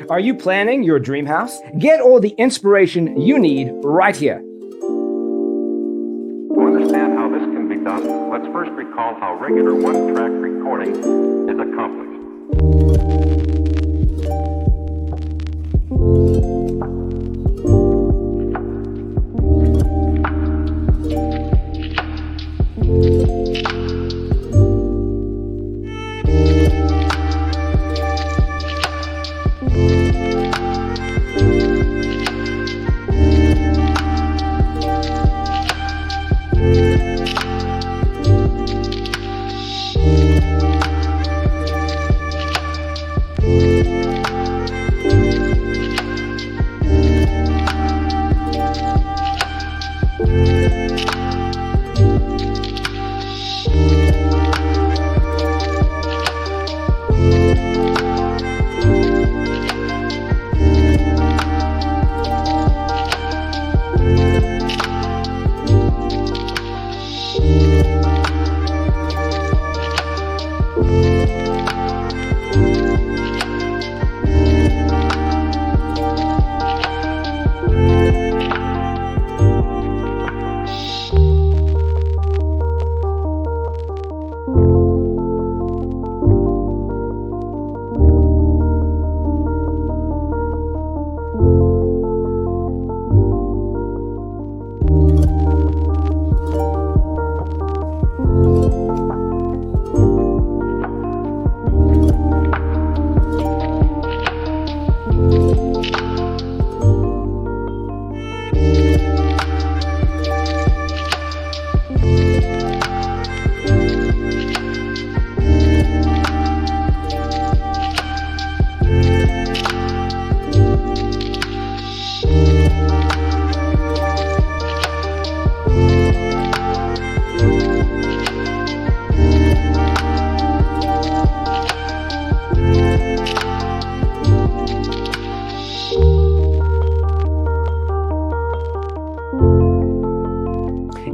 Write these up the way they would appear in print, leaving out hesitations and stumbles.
Are you planning your dream house? Get all the inspiration you need right here. To understand how this can be done, let's first recall how regular one-track recording is accomplished.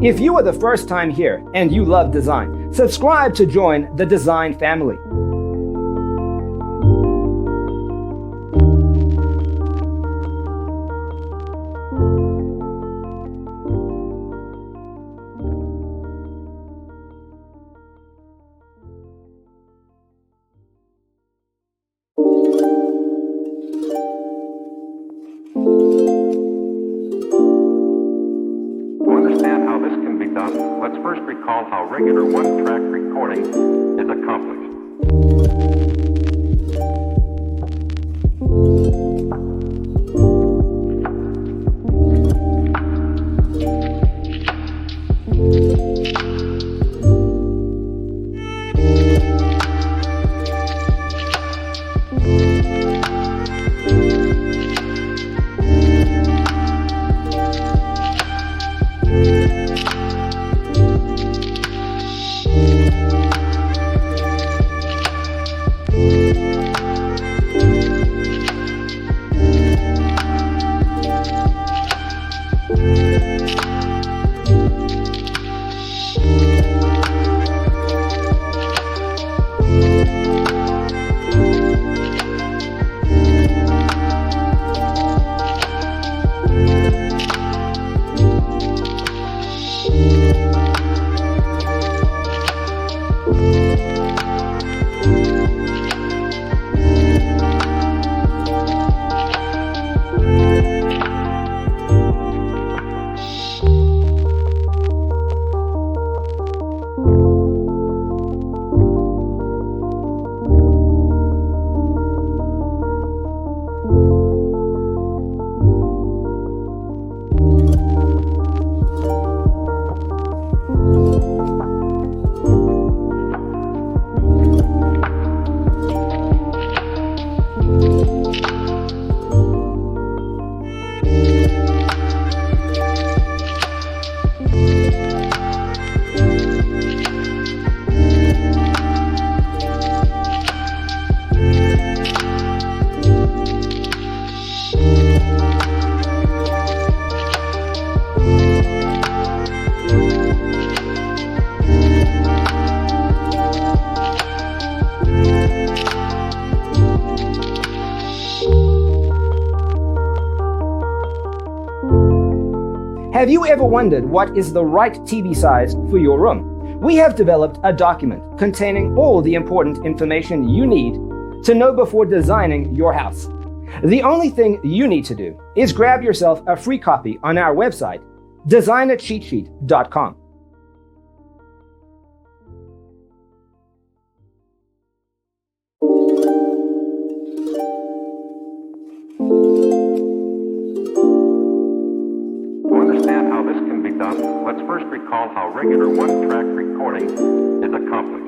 If you are the first time here and you love design, subscribe to join the design family. Let's first recall how regular one-track recording is accomplished. Have you ever wondered what is the right TV size for your room? We have developed a document containing all the important information you need to know before designing your house. The only thing you need to do is grab yourself a free copy on our website, designacheatsheet.com. To understand how this can be done, let's first recall how regular one-track recording is accomplished.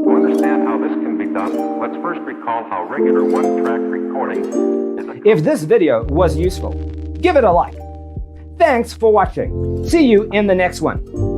To understand how this can be done, let's first recall how regular one-track recording is accomplished. If this video was useful, give it a like. Thanks for watching. See you in the next one.